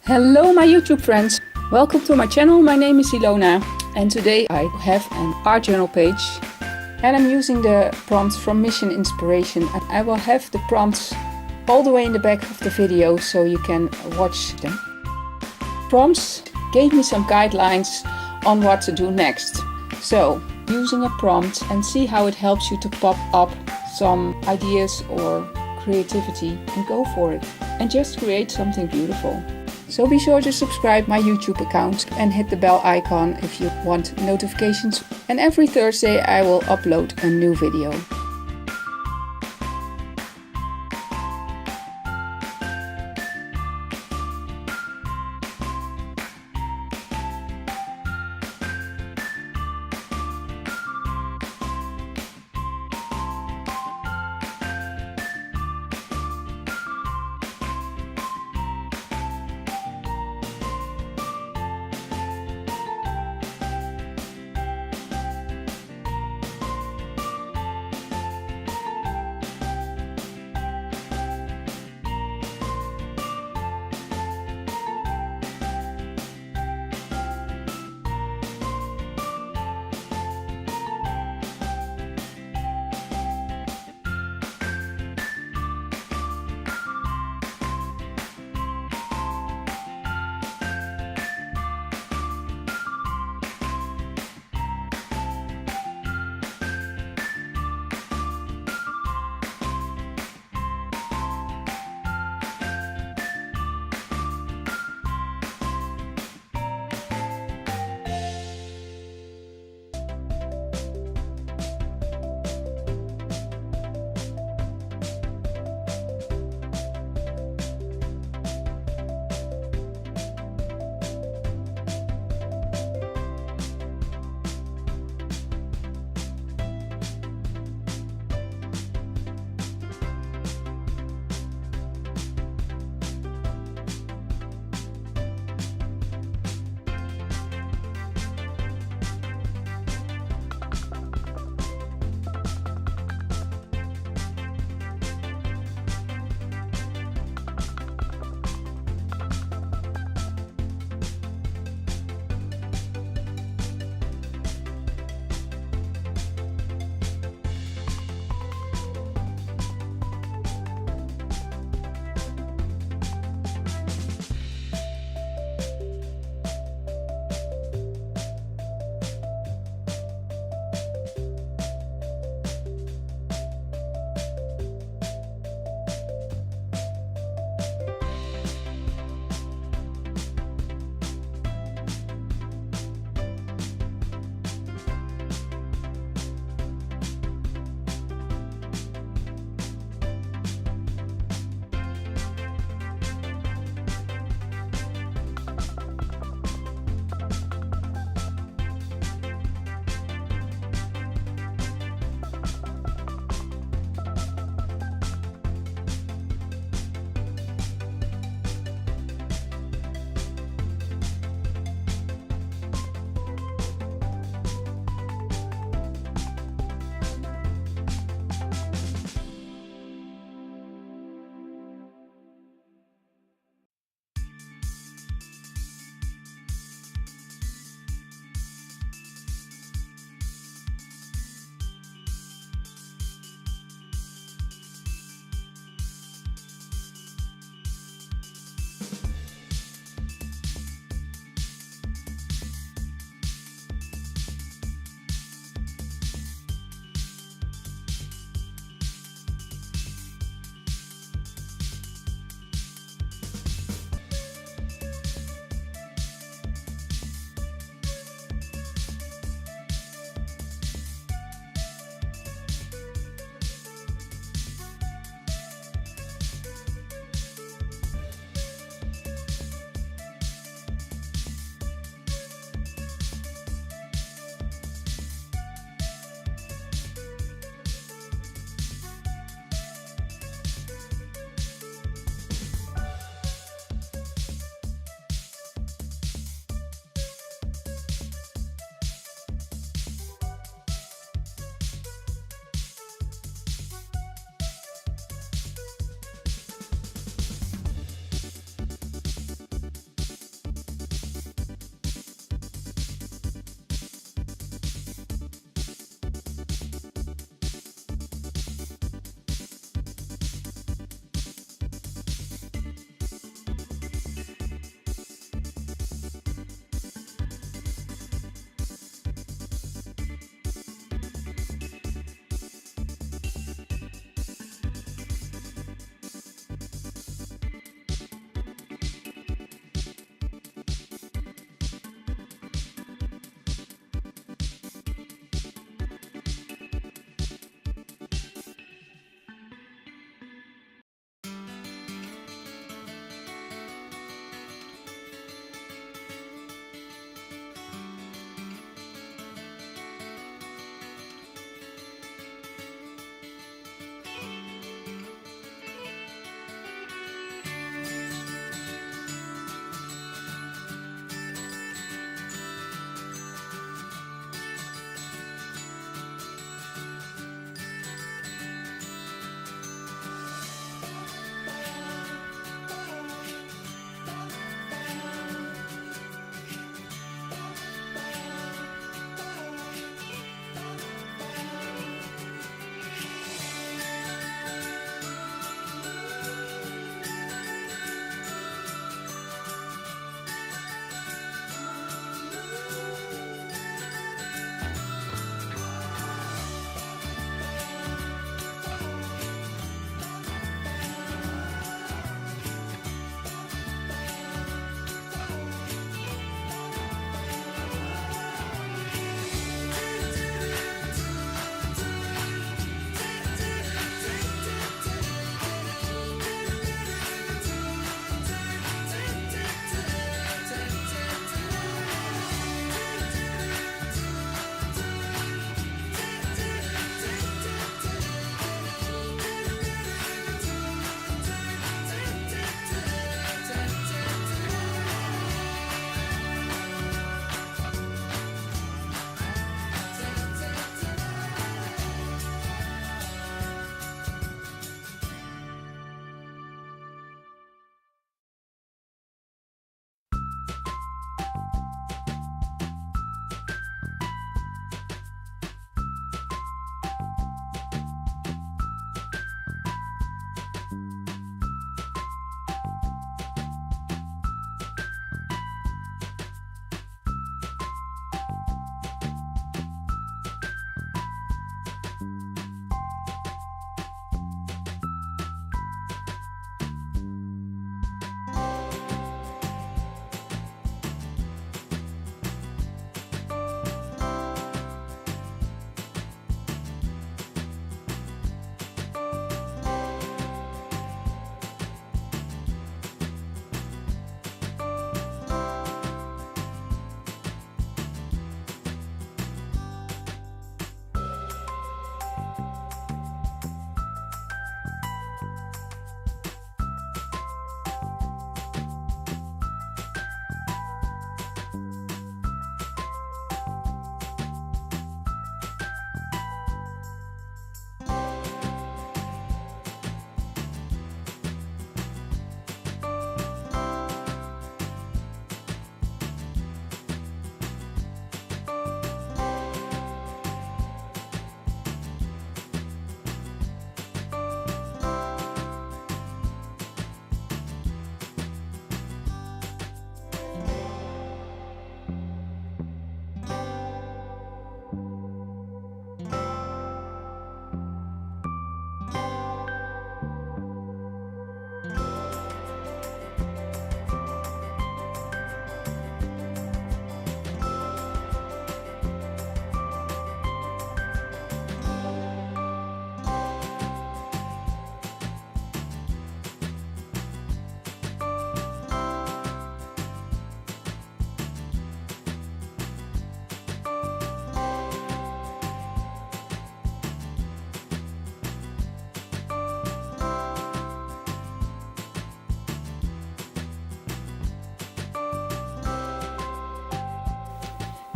Hello my YouTube friends, welcome to my channel. My name is Ilona and today I have an art journal page and I'm using the prompts from Mission Inspiration. I will have the prompts all the way in the back of the video so you can watch them. Prompts gave me some guidelines on what to do next. So using a prompt and see how it helps you to pop up some ideas or creativity and go for it and just create something beautiful. So be sure to subscribe my YouTube account and hit the bell icon if you want notifications. And every Thursday I will upload a new video.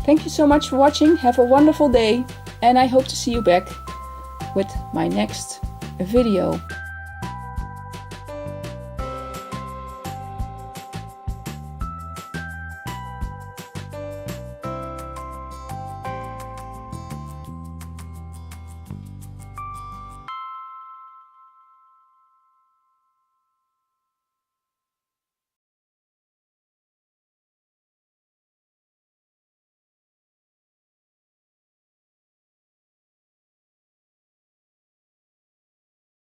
Thank you so much for watching. Have a wonderful day, and I hope to see you back with my next video.